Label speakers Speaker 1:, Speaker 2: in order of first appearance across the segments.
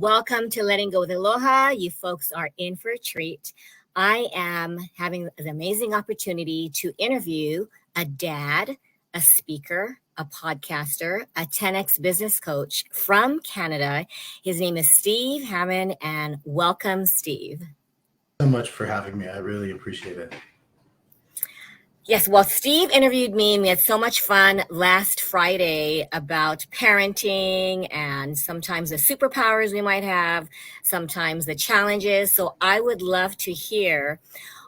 Speaker 1: Welcome to Letting Go with Aloha. You folks are in for a treat. I am having the amazing opportunity to interview a dad, a speaker, a podcaster, a 10X business coach from Canada. His name is Steve Hamoen, and welcome, Steve.
Speaker 2: So much for having me. I really appreciate it.
Speaker 1: Yes, well, Steve interviewed me and we had so much fun last Friday about parenting and sometimes the superpowers we might have, sometimes the challenges. So I would love to hear,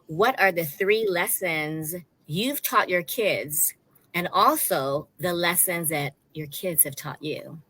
Speaker 1: what are the 3 lessons you've taught your kids and also the lessons that your kids have taught you?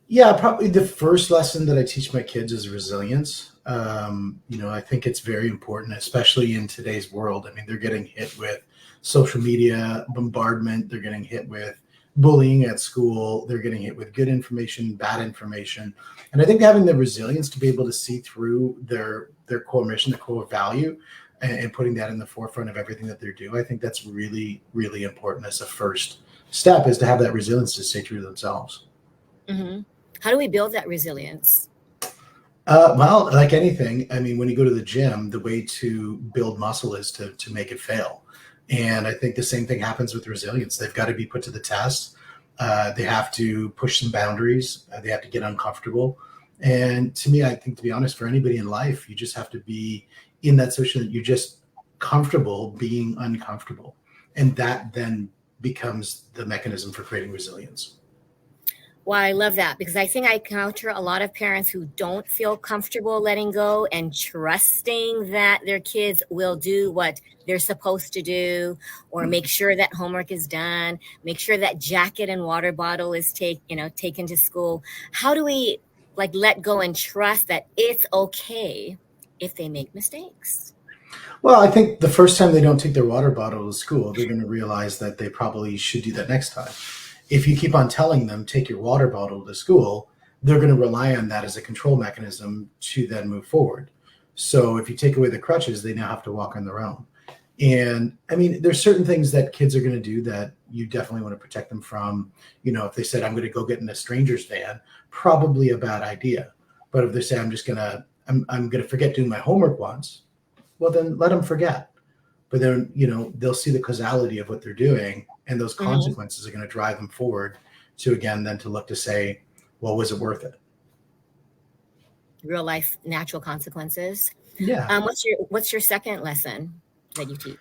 Speaker 2: Yeah, probably the first lesson that I teach my kids is resilience. I think it's very important, especially in today's world. I mean, they're getting hit with social media bombardment. They're getting hit with bullying at school. They're getting hit with good information, bad information. And I think having the resilience to be able to see through their core mission, their core value, and putting that in the forefront of everything that they're doing, I think that's really, really important as a first step, is to have that resilience to stay true to themselves.
Speaker 1: Mm-hmm. How do we build that resilience?
Speaker 2: Well, like anything, I mean, when you go to the gym, the way to build muscle is to make it fail. And I think the same thing happens with resilience. They've got to be put to the test. They have to push some boundaries. They have to get uncomfortable. And to me, I think, to be honest, for anybody in life, you just have to be in that situation that you're just comfortable being uncomfortable. And that then becomes the mechanism for creating resilience.
Speaker 1: Well, I love that, because I think I encounter a lot of parents who don't feel comfortable letting go and trusting that their kids will do what they're supposed to do, or make sure that homework is done, make sure that jacket and water bottle is taken to school. How do we let go and trust that it's okay if they make mistakes?
Speaker 2: Well, I think the first time they don't take their water bottle to school, they're going to realize that they probably should do that next time. If you keep on telling them, take your water bottle to school, they're going to rely on that as a control mechanism to then move forward. So if you take away the crutches, they now have to walk on their own. And I mean, there's certain things that kids are going to do that you definitely want to protect them from. If they said, I'm going to go get in a stranger's van, probably a bad idea. But if they say, I'm going to forget doing my homework once, well, then let them forget. But then, they'll see the causality of what they're doing, and those consequences are going to drive them forward to, again, then to look to say, well, was it worth it?
Speaker 1: Real life, natural consequences.
Speaker 2: Yeah.
Speaker 1: What's your second lesson that you teach?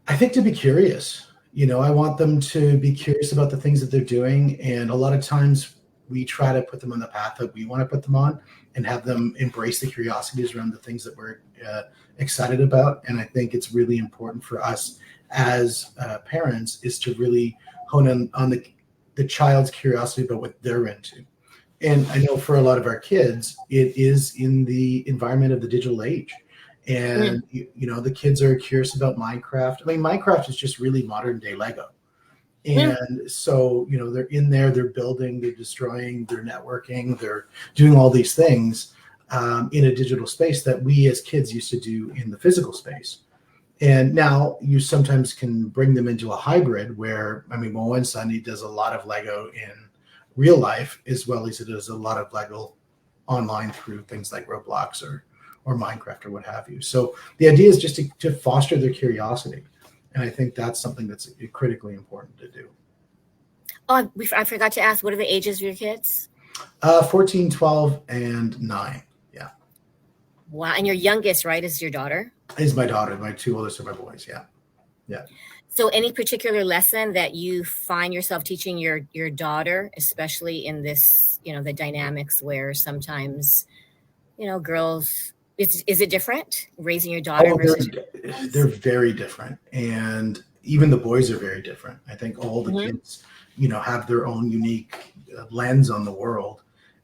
Speaker 2: I think to be curious. I want them to be curious about the things that they're doing. And a lot of times we try to put them on the path that we want to put them on and have them embrace the curiosities around the things that we're excited about. And I think it's really important for us as parents is to really hone in on the child's curiosity about what they're into. And I know for a lot of our kids, it is in the environment of the digital age. And, the kids are curious about Minecraft. I mean, Minecraft is just really modern day Lego. And so, they're in there, they're building, they're destroying, they're networking, they're doing all these things in a digital space that we as kids used to do in the physical space. And now you sometimes can bring them into a hybrid where, my one son, he does a lot of Lego in real life as well as he does a lot of Lego online through things like Roblox or Minecraft or what have you. So the idea is just to foster their curiosity. And I think that's something that's critically important to do.
Speaker 1: Oh, I forgot to ask, what are the ages of your kids?
Speaker 2: 14, 12, and 9. Yeah.
Speaker 1: Wow. And your youngest, right, is your daughter?
Speaker 2: Is my daughter. My 2 oldest are my boys. Yeah. Yeah.
Speaker 1: So any particular lesson that you find yourself teaching your daughter, especially in this, the dynamics where sometimes, girls, is it different raising your daughter versus
Speaker 2: they're very different. And even the boys are very different. I think all the kids, have their own unique lens on the world,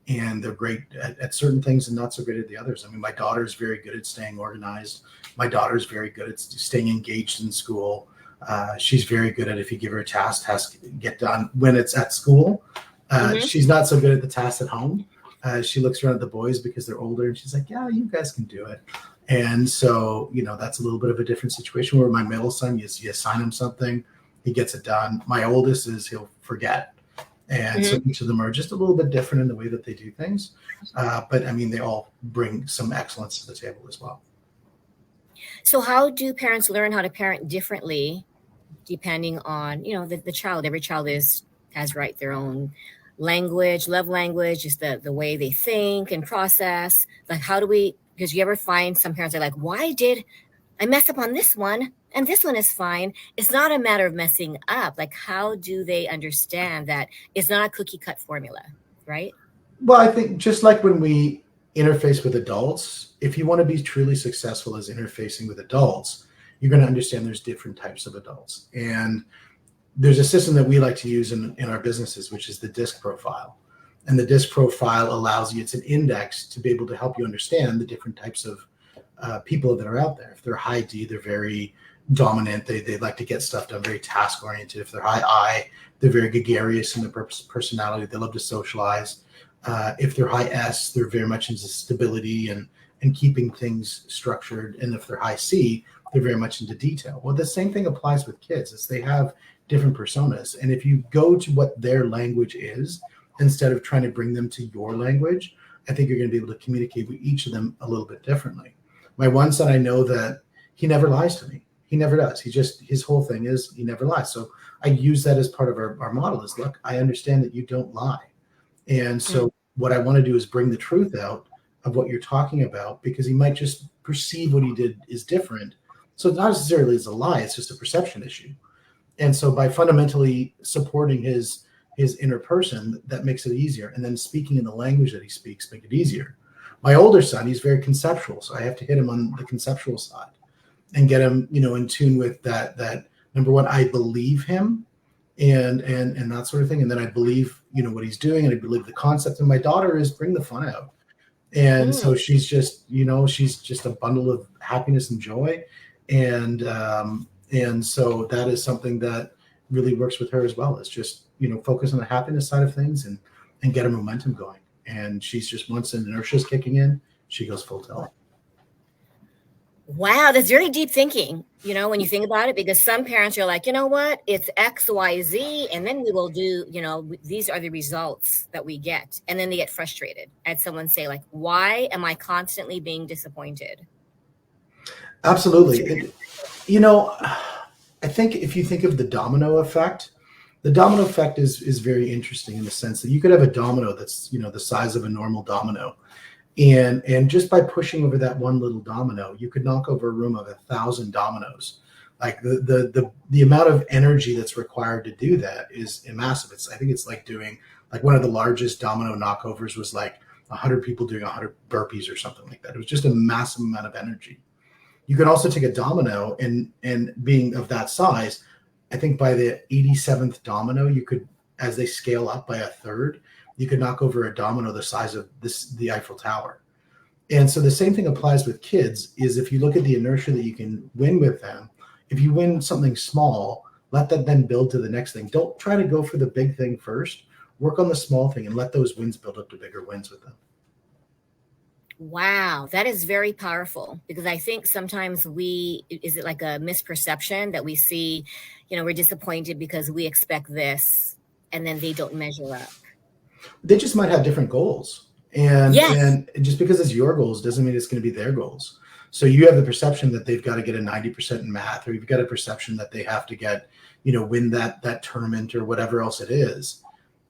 Speaker 2: and they're great at certain things and not so great at the others. I mean, my daughter's very good at staying organized. My daughter's very good at staying engaged in school. She's very good at, if you give her a task to get done when it's at school. She's not so good at the tasks at home. She looks around at the boys because they're older and she's like, yeah, you guys can do it. And so, that's a little bit of a different situation where my middle son, you assign him something, he gets it done. My oldest he'll forget. And so each of them are just a little bit different in the way that they do things. But I mean, they all bring some excellence to the table as well.
Speaker 1: So how do parents learn how to parent differently depending on, the child? Every child has their own language, love language, just the way they think and process. Like, because you ever find some parents are like, why did I mess up on this one? And this one is fine. It's not a matter of messing up. Like, how do they understand that it's not a cookie cut formula, right?
Speaker 2: Well, I think just like when we interface with adults, if you want to be truly successful as interfacing with adults, you're going to understand there's different types of adults. And there's a system that we like to use in our businesses, which is the DISC profile. And the DISC profile allows you, it's an index to be able to help you understand the different types of people that are out there. If they're high D, they're very dominant. They like to get stuff done, very task oriented. If they're high I, they're very gregarious in their personality. They love to socialize. If they're high S, they're very much into stability and keeping things structured. And if they're high C, they're very much into detail. Well, the same thing applies with kids, is they have different personas. And if you go to what their language is, instead of trying to bring them to your language, I think you're going to be able to communicate with each of them a little bit differently. My one son, I know that he never lies to me. He never does. His whole thing is he never lies. So I use that as part of our model is, look, I understand that you don't lie. And so what I want to do is bring the truth out of what you're talking about, because he might just perceive what he did is different. So it's not necessarily as a lie, it's just a perception issue. And so by fundamentally supporting his inner person, that makes it easier. And then speaking in the language that he speaks, make it easier. My older son, he's very conceptual. So I have to hit him on the conceptual side and get him, in tune with that number one, I believe him and that sort of thing. And then I believe, what he's doing, and I believe the concept. And my daughter is bring the fun out. And so she's just, she's just a bundle of happiness and joy. And so that is something that really works with her as well. It's just, focus on the happiness side of things and get a momentum going. And she's just, once the inertia is kicking in, she goes full tilt.
Speaker 1: Wow, that's very deep thinking, when you think about it, because some parents are like, you know what, it's X, Y, Z, and then we will do, these are the results that we get. And then they get frustrated. I had someone say, like, why am I constantly being disappointed?
Speaker 2: Absolutely. I think if you think of the domino effect is very interesting in the sense that you could have a domino that's, the size of a normal domino. And just by pushing over that one little domino, you could knock over a room of 1,000 dominoes. Like the amount of energy that's required to do that is massive. I think it's like doing, like, one of the largest domino knockovers was like 100 people doing 100 burpees or something like that. It was just a massive amount of energy. You could also take a domino and being of that size, I think by the 87th domino, you could, as they scale up by a third, you could knock over a domino the size of the Eiffel Tower. And so the same thing applies with kids, is if you look at the inertia that you can win with them, if you win something small, let that then build to the next thing. Don't try to go for the big thing first. Work on the small thing and let those wins build up to bigger wins with them.
Speaker 1: Wow, that is very powerful, because I think sometimes is it like a misperception that we see, we're disappointed because we expect this and then they don't measure up.
Speaker 2: They just might have different goals. And just because it's your goals doesn't mean it's going to be their goals. So you have the perception that they've got to get a 90% in math, or you've got a perception that they have to get, win that tournament or whatever else it is.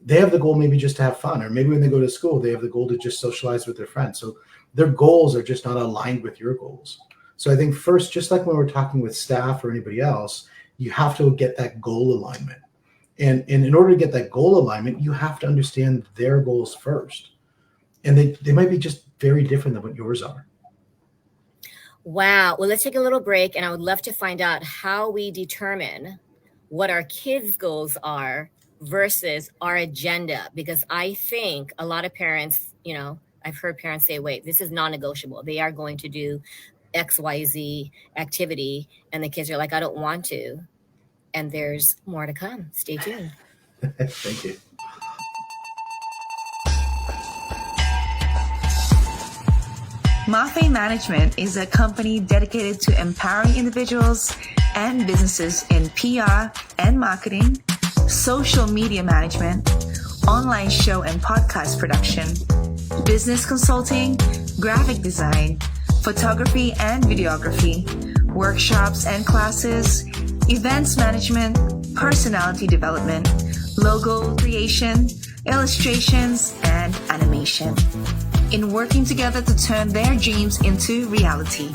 Speaker 2: They have the goal maybe just to have fun, or maybe when they go to school, they have the goal to just socialize with their friends. So their goals are just not aligned with your goals. So I think first, just like when we're talking with staff or anybody else, you have to get that goal alignment. And in order to get that goal alignment, you have to understand their goals first. And they might be just very different than what yours are.
Speaker 1: Wow. Well, let's take a little break, and I would love to find out how we determine what our kids' goals are versus our agenda. Because I think a lot of parents, I've heard parents say, wait, this is non-negotiable. They are going to do XYZ activity. And the kids are like, I don't want to. And there's more to come. Stay tuned.
Speaker 2: Thank you.
Speaker 3: Mafe Management is a company dedicated to empowering individuals and businesses in PR and marketing, social media management, online show and podcast production, business consulting, graphic design, photography and videography, workshops and classes, events management, personality development, logo creation, illustrations, and animation. In working together to turn their dreams into reality.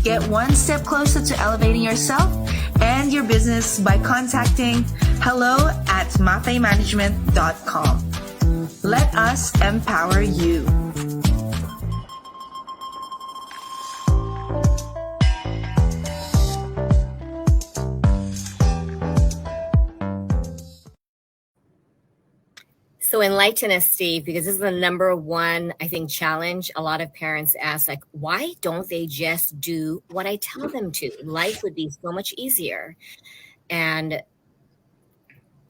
Speaker 3: Get one step closer to elevating yourself and your business by contacting hello@mafemanagement.com. Let us empower you.
Speaker 1: So enlighten us, Steve, because this is the number one, I think, challenge a lot of parents ask, like, why don't they just do what I tell them to? Life would be so much easier. And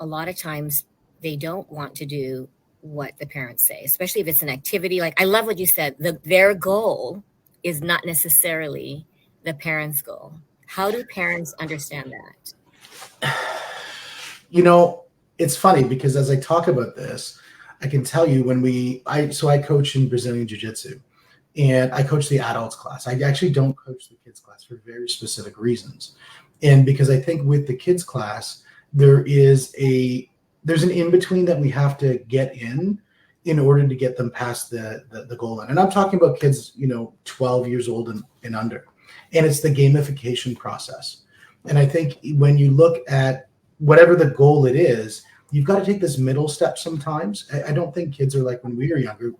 Speaker 1: a lot of times they don't want to do what the parents say, especially if it's an activity. Like, I love what you said, their goal is not necessarily the parents' goal. How do parents understand that?
Speaker 2: You know, it's funny because as I talk about this, I can tell you I coach in Brazilian Jiu-Jitsu and I coach the adults class. I actually don't coach the kids class for very specific reasons. And because I think with the kids class, there's an in-between that we have to get in order to get them past the goal line. And I'm talking about kids, 12 years old and under. And it's the gamification process. And I think when you look at whatever the goal it is, you've got to take this middle step sometimes. I don't think kids are like when we were younger.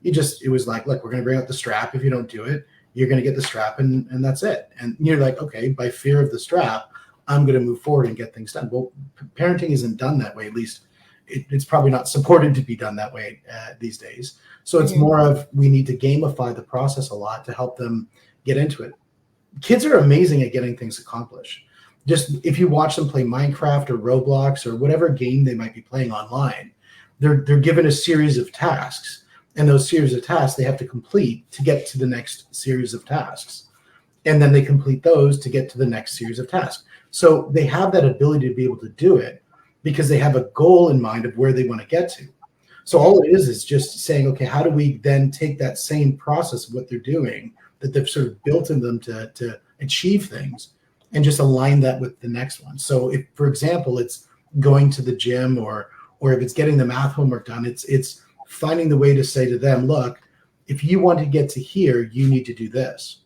Speaker 2: It was like, look, we're going to bring out the strap. If you don't do it, you're going to get the strap and that's it. And you're like, okay, by fear of the strap, I'm going to move forward and get things done. Well, parenting isn't done that way. At least it's probably not supported to be done that way these days. So it's more of we need to gamify the process a lot to help them get into it. Kids are amazing at getting things accomplished. Just if you watch them play Minecraft or Roblox or whatever game they might be playing online, they're given a series of tasks. And those series of tasks they have to complete to get to the next series of tasks. And then they complete those to get to the next series of tasks. So they have that ability to be able to do it because they have a goal in mind of where they want to get to. So all it is just saying, okay, how do we then take that same process of what they're doing that they've sort of built in them to achieve things and just align that with the next one. So if, for example, it's going to the gym or if it's getting the math homework done, it's finding the way to say to them, look, if you want to get to here, you need to do this.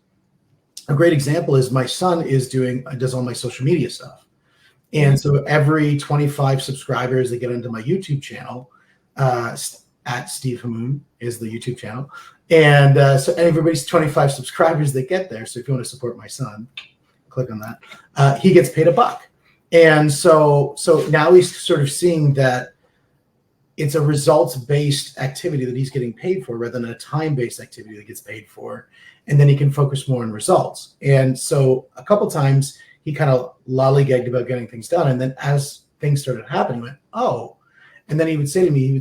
Speaker 2: A great example is my son does all my social media stuff. And so every 25 subscribers that get into my YouTube channel, at Steve Hamoen is the YouTube channel. And so everybody's 25 subscribers that get there. So if you want to support my son, click on that. He gets paid $1. And so now he's sort of seeing that it's a results-based activity that he's getting paid for rather than a time-based activity that gets paid for. And then he can focus more on results. And so a couple times he kind of lollygagged about getting things done. And then as things started happening, he went, oh. And then he would say to me,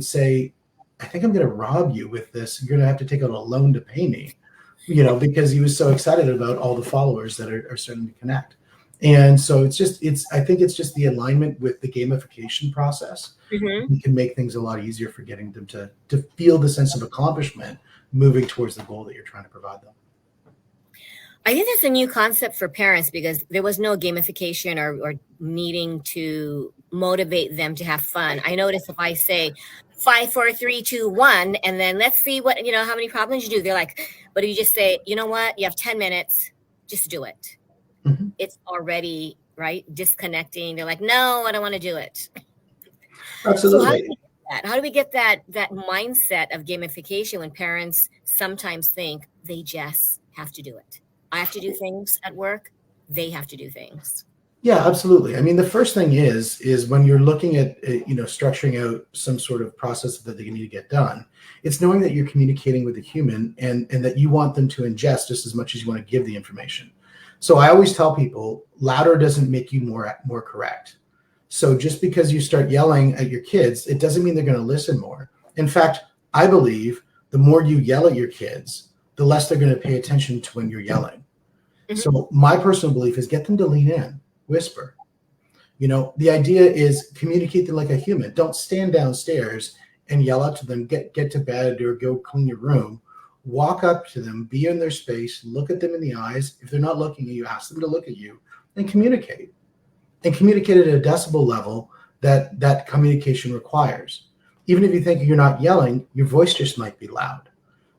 Speaker 2: I think I'm going to rob you with this. You're going to have to take out a loan to pay me, because he was so excited about all the followers that are starting to connect. And so I think it's just the alignment with the gamification process. Mm-hmm. You can make things a lot easier for getting them to feel the sense of accomplishment moving towards the goal that you're trying to provide them.
Speaker 1: I think that's a new concept for parents because there was no gamification or needing to motivate them to have fun. I notice if I say 5, 4, 3, 2, 1, and then let's see what, how many problems you do. They're like, but if you just say, you know what, you have 10 minutes, just do it. Mm-hmm. It's already, right, disconnecting. They're like, no, I don't want to do it.
Speaker 2: Absolutely.
Speaker 1: So how do we get that mindset of gamification when parents sometimes think they just have to do it? I have to do things at work. They have to do things.
Speaker 2: Yeah, absolutely. I mean, the first thing is when you're looking at, structuring out some sort of process that they need to get done, it's knowing that you're communicating with a human and that you want them to ingest just as much as you want to give the information. So I always tell people louder doesn't make you more correct. So just because you start yelling at your kids, it doesn't mean they're going to listen more. In fact, I believe the more you yell at your kids, the less they're going to pay attention to when you're yelling. Mm-hmm. So my personal belief is get them to lean in, whisper. The idea is communicate them like a human. Don't stand downstairs and yell out to them, get to bed or go clean your room. Walk up to them, be in their space, look at them in the eyes. If they're not looking at you, ask them to look at you, and communicate. And communicate at a decibel level that communication requires. Even if you think you're not yelling, your voice just might be loud.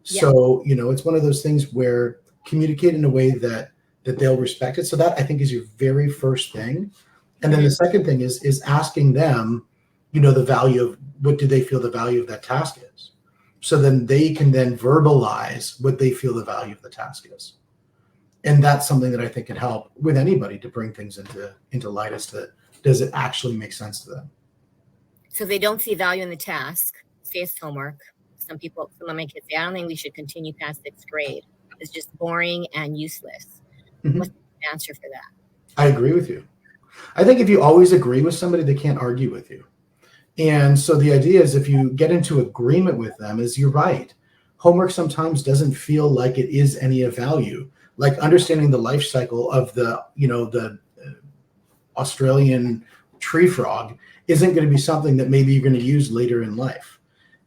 Speaker 1: Yeah.
Speaker 2: So, it's one of those things where communicate in a way that they'll respect it. So that, I think, is your very first thing. And then the second thing is asking them, the value of, what do they feel the value of that task is? So then they can then verbalize what they feel the value of the task is. And that's something that I think can help with anybody to bring things into light as to, does it actually make sense to them?
Speaker 1: So if they don't see value in the task, say it's homework. Some of my kids say, I don't think we should continue past 6th grade. It's just boring and useless.
Speaker 2: Mm-hmm.
Speaker 1: What's the answer for that?
Speaker 2: I agree with you. I think if you always agree with somebody, they can't argue with you. And so the idea is, if you get into agreement with them, is you're right. Homework sometimes doesn't feel like it is any of value. Like understanding the life cycle of the Australian tree frog isn't going to be something that maybe you're going to use later in life.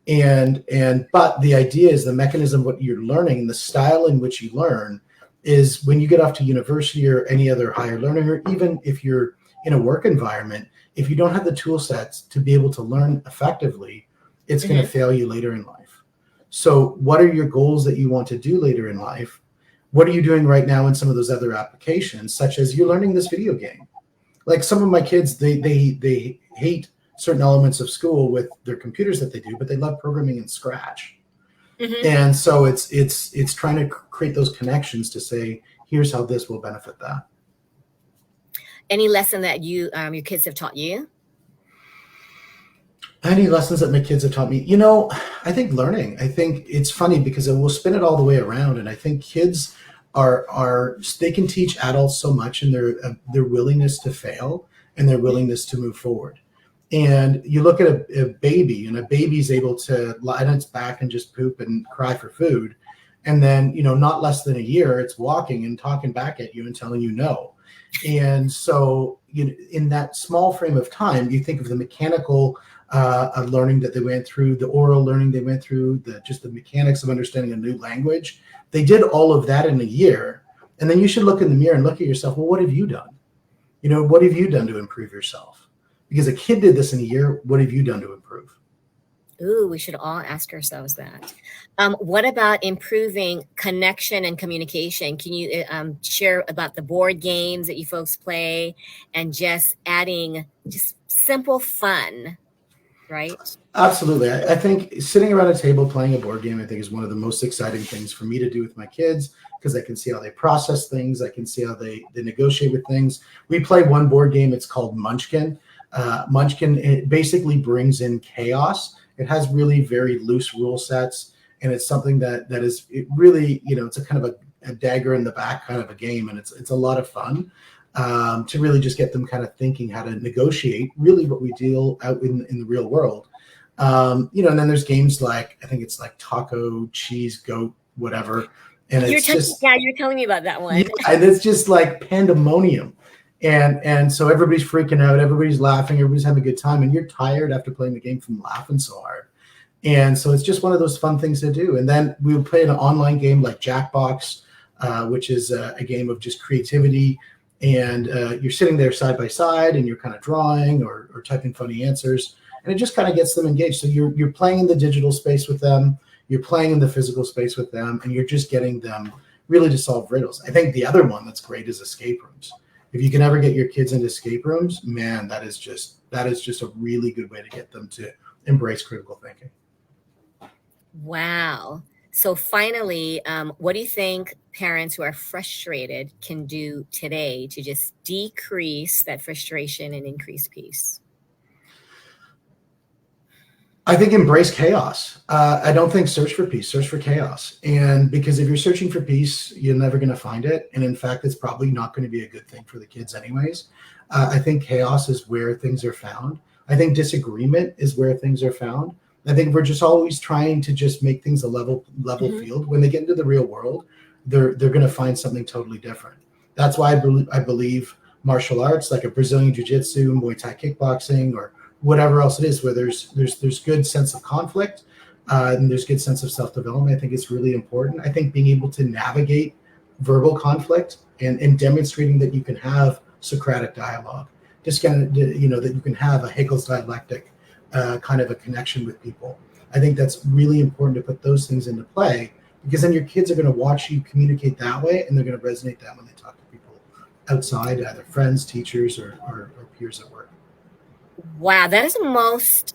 Speaker 2: But the idea is the mechanism of what you're learning, the style in which you learn, is when you get off to university or any other higher learning, or even if you're in a work environment, if you don't have the tool sets to be able to learn effectively, it's going to fail you later in life. So what are your goals that you want to do later in life? What are you doing right now in some of those other applications, such as you're learning this video game? Like some of my kids, they hate certain elements of school with their computers that they do, but they love programming in Scratch. Mm-hmm. And so it's trying to create those connections to say, here's how this will benefit that.
Speaker 1: Any lesson that your kids have taught you?
Speaker 2: Any lessons that my kids have taught me? I think learning. I think it's funny because it will spin it all the way around. And I think kids they can teach adults so much in their willingness to fail and their willingness to move forward. And you look at a baby, and a baby's able to lie on its back and just poop and cry for food. And then, not less than a year, it's walking and talking back at you and telling you no. And so in that small frame of time, you think of the mechanical learning that they went through, the oral learning they went through, just the mechanics of understanding a new language. They did all of that in a year. And then you should look in the mirror and look at yourself. Well, what have you done? What have you done to improve yourself? Because a kid did this in a year. What have you done to improve?
Speaker 1: Ooh, we should all ask ourselves that. What about improving connection and communication? Can you share about the board games that you folks play and just adding just simple fun, right?
Speaker 2: Absolutely. I think sitting around a table playing a board game, I think, is one of the most exciting things for me to do with my kids, because I can see how they process things. I can see how they negotiate with things. We play one board game. It's called Munchkin. Munchkin, it basically brings in chaos. It has really very loose rule sets, and it's something that is really, it's a kind of a dagger in the back kind of a game, and it's a lot of fun to really just get them kind of thinking how to negotiate really what we deal out in the real world. And then there's games like, I think it's like Taco, Cheese, Goat, whatever. And you're
Speaker 1: telling me about that one.
Speaker 2: Yeah, and it's just like pandemonium. And so everybody's freaking out, everybody's laughing, everybody's having a good time, and you're tired after playing the game from laughing so hard. And so it's just one of those fun things to do. And then we would play an online game like Jackbox, which is a game of just creativity. And you're sitting there side by side, and you're kind of drawing or typing funny answers, and it just kind of gets them engaged. So you're playing in the digital space with them, you're playing in the physical space with them, and you're just getting them really to solve riddles. I think the other one that's great is escape rooms. If you can ever get your kids into escape rooms, man, that is just a really good way to get them to embrace critical thinking.
Speaker 1: Wow. So finally, what do you think parents who are frustrated can do today to just decrease that frustration and increase peace?
Speaker 2: I think embrace chaos. I don't think search for peace, search for chaos. And because if you're searching for peace, you're never going to find it. And in fact, it's probably not going to be a good thing for the kids anyways. I think chaos is where things are found. I think disagreement is where things are found. I think we're just always trying to just make things a level field. When they get into the real world, they're going to find something totally different. That's why I believe martial arts like a Brazilian jiu-jitsu, Muay Thai kickboxing, or whatever else it is, where there's good sense of conflict, and there's good sense of self-development. I think it's really important. I think being able to navigate verbal conflict and demonstrating that you can have Socratic dialogue, just kind of, that you can have a Hegel's dialectic kind of a connection with people. I think that's really important to put those things into play, because then your kids are going to watch you communicate that way, and they're going to resonate that when they talk to people outside, either friends, teachers, or peers at work.
Speaker 1: Wow, that is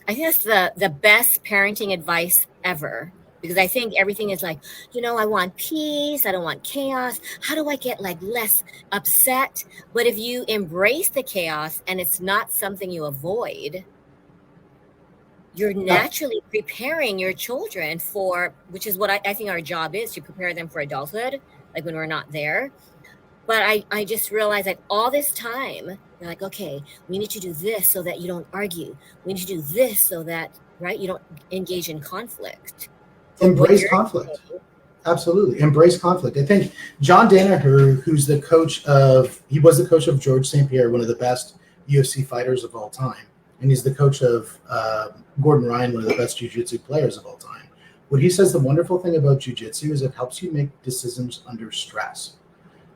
Speaker 1: I think that's the best parenting advice ever. Because I think everything is like, I want peace. I don't want chaos. How do I get less upset? But if you embrace the chaos and it's not something you avoid, you're naturally preparing your children for, which is what I think our job is, to prepare them for adulthood, like when we're not there. But I just realized all this time, they're like, okay, we need to do this so that you don't argue. We need to do this so that, you don't engage in conflict.
Speaker 2: Embrace conflict. Absolutely. Embrace conflict. I think John Danaher, who's he was the coach of George St. Pierre, one of the best UFC fighters of all time. And he's the coach of Gordon Ryan, one of the best jiu-jitsu players of all time. What he says, the wonderful thing about jiu-jitsu is it helps you make decisions under stress.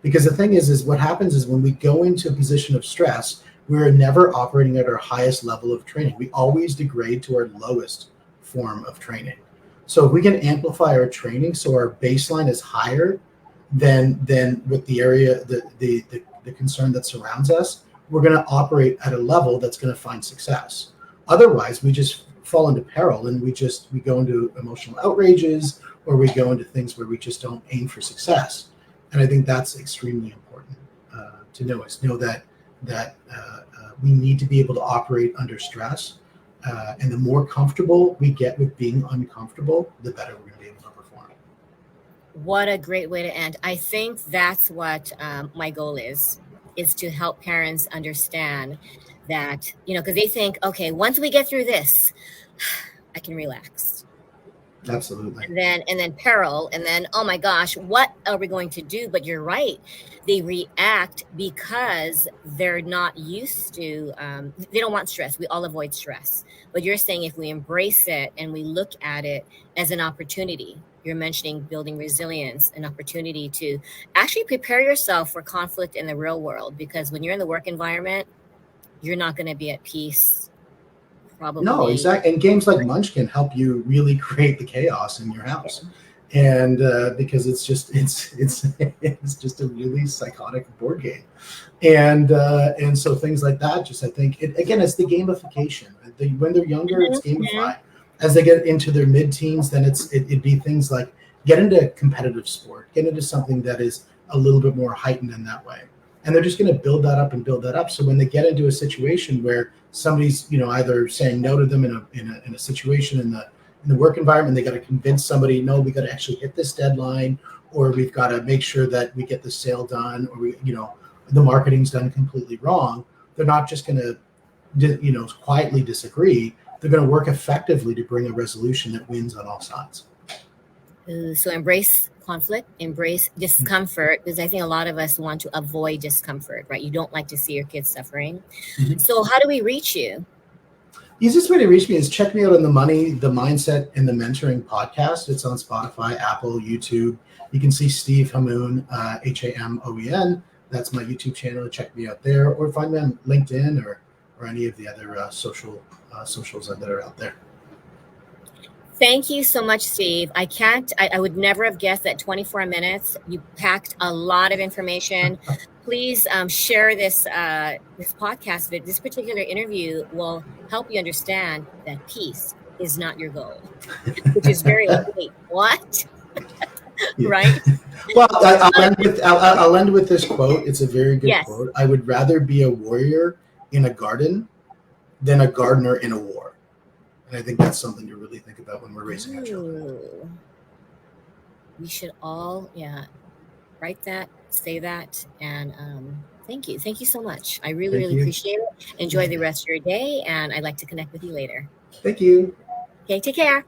Speaker 2: Because the thing is what happens is when we go into a position of stress, we're never operating at our highest level of training. We always degrade to our lowest form of training. So if we can amplify our training so our baseline is higher than with the area, the concern that surrounds us, we're going to operate at a level that's going to find success. Otherwise, we just fall into peril, and we go into emotional outrages, or we go into things where we just don't aim for success. And I think that's extremely important to know that we need to be able to operate under stress. And the more comfortable we get with being uncomfortable, the better we're going to be able to perform.
Speaker 1: What a great way to end. I think that's what my goal is to help parents understand that, because they think, okay, once we get through this, I can relax.
Speaker 2: Absolutely.
Speaker 1: And then peril, and then, oh my gosh, what are we going to do? But you're right. They react because they're not used to, they don't want stress. We all avoid stress. But you're saying if we embrace it and we look at it as an opportunity, you're mentioning building resilience, an opportunity to actually prepare yourself for conflict in the real world. Because when you're in the work environment, you're not going to be at peace. Probably.
Speaker 2: No, exactly. And games like Munchkin help you really create the chaos in your house. And because it's just a really psychotic board game. And so things like that, I think, it's the gamification. When they're younger, it's gamified. As they get into their mid-teens, then it'd be things like get into competitive sport, get into something that is a little bit more heightened in that way. And they're just going to build that up. So when they get into a situation where somebody's, either saying no to them in a situation in the work environment, they got to convince somebody, no, we got to actually hit this deadline, or we've got to make sure that we get the sale done, or the marketing's done completely wrong. They're not just going to, quietly disagree. They're going to work effectively to bring a resolution that wins on all sides.
Speaker 1: So embrace conflict, embrace discomfort, because I think a lot of us want to avoid discomfort, right? You don't like to see your kids suffering. Mm-hmm. So how do we reach you?
Speaker 2: Easiest way to reach me is check me out on the Money, the Mindset, and the Mentoring podcast. It's on Spotify, Apple, YouTube. You can see Steve Hamoen, Hamoen. That's my YouTube channel. Check me out there, or find me on LinkedIn or any of the other socials that are out there.
Speaker 1: Thank you so much, Steve. I would never have guessed that 24 minutes, you packed a lot of information. Please share this podcast. This particular interview will help you understand that peace is not your goal, which is very wait, what? Right?
Speaker 2: Well, I'll end with this quote. It's a very good quote. I would rather be a warrior in a garden than a gardener in a war. And I think that's something to really think about when we're raising our children.
Speaker 1: We should all, write that, say that, and thank you. Thank you so much. I really appreciate it. Enjoy the rest of your day, and I'd like to connect with you later.
Speaker 2: Thank you.
Speaker 1: Okay, take care.